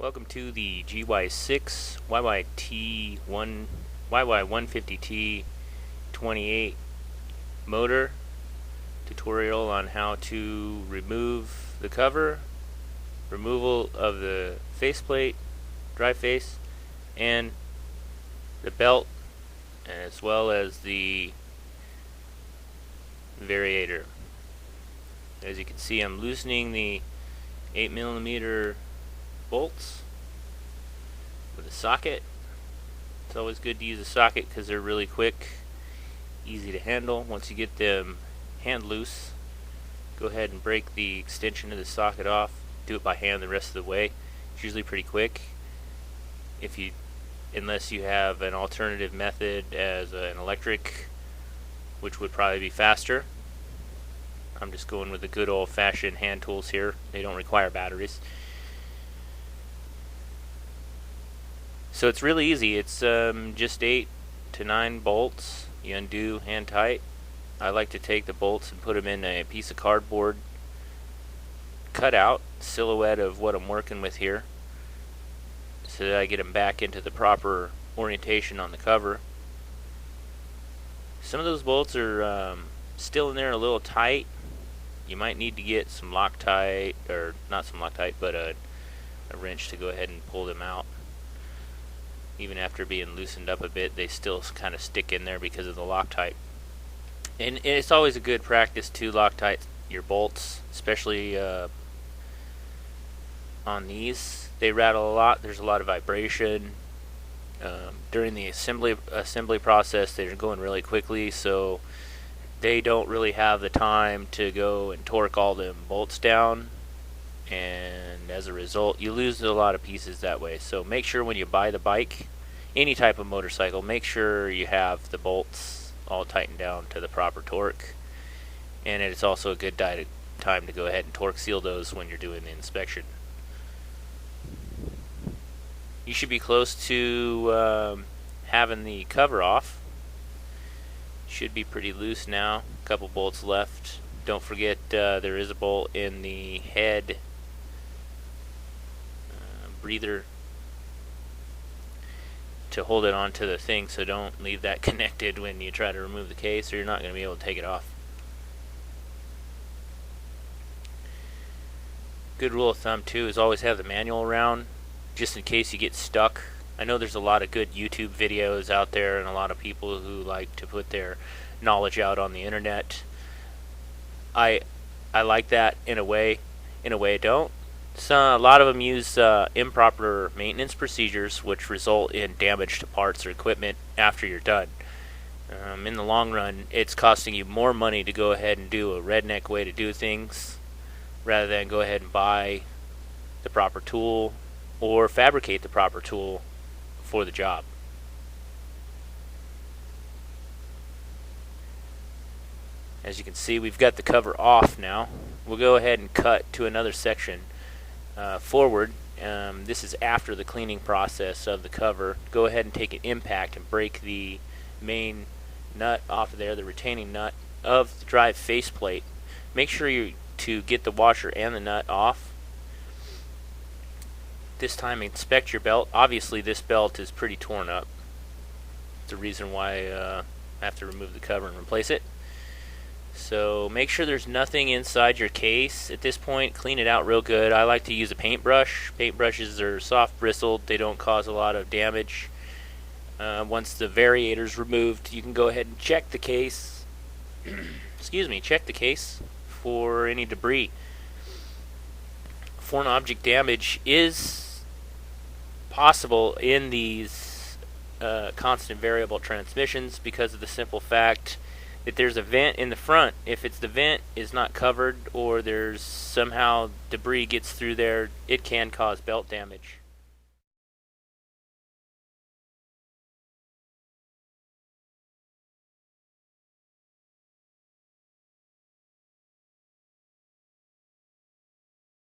Welcome to the GY6 YY150T 28 motor tutorial on how to remove the cover, removal of the faceplate, drive face, and the belt, as well as the variator. As you can see, I'm loosening the 8mm bolts with a socket. It's always good to use a socket because they're really quick, easy to handle. Once you get them hand loose, go ahead and break the extension of the socket off. Do it by hand the rest of the way. It's usually pretty quick, unless you have an alternative method as an electric, which would probably be faster. I'm just going with the good old-fashioned hand tools here. They don't require batteries. So it's really easy. It's just 8 to 9 bolts. You undo hand tight. I like to take the bolts and put them in a piece of cardboard cutout, silhouette of what I'm working with here, so that I get them back into the proper orientation on the cover. Some of those bolts are still in there a little tight. You might need to get some Loctite, or not some Loctite, but a wrench to go ahead and pull them out. Even after being loosened up a bit, they still kind of stick in there because of the Loctite. And it's always a good practice to Loctite your bolts, especially on these. They rattle a lot. There's a lot of vibration. During the assembly process, they're going really quickly, so they don't really have the time to go and torque all them bolts down, and as a result you lose a lot of pieces that way. So make sure when you buy the bike, any type of motorcycle, make sure you have the bolts all tightened down to the proper torque, and it's also a good time to go ahead and torque seal those when you're doing the inspection. You should be close to having the cover off. Should be pretty loose now. A couple bolts left. Don't forget there is a bolt in the head breather to hold it onto the thing, so don't leave that connected when you try to remove the case, or you're not going to be able to take it off. Good rule of thumb too is always have the manual around, just in case you get stuck. I know there's a lot of good YouTube videos out there and a lot of people who like to put their knowledge out on the internet. I like that in a way I don't. So a lot of them use improper maintenance procedures, which result in damage to parts or equipment after you're done. In the long run, it's costing you more money to go ahead and do a redneck way to do things, rather than go ahead and buy the proper tool or fabricate the proper tool for the job. As you can see, we've got the cover off now. We'll go ahead and cut to another section forward. This is after the cleaning process of the cover. Go ahead and take an impact and break the main nut off of there, the retaining nut of the drive faceplate. Make sure to get the washer and the nut off. This time inspect your belt. Obviously this belt is pretty torn up. It's the reason why I have to remove the cover and replace it. So make sure there's nothing inside your case at this point. Clean it out real good. I like to use a paintbrush. Paintbrushes are soft bristled. They don't cause a lot of damage. Once the variator's removed, you can go ahead and check the case. Check the case for any debris. Foreign object damage is possible in these constant variable transmissions because of the simple fact that there's a vent in the front. If the vent is not covered, or there's somehow debris gets through there, it can cause belt damage.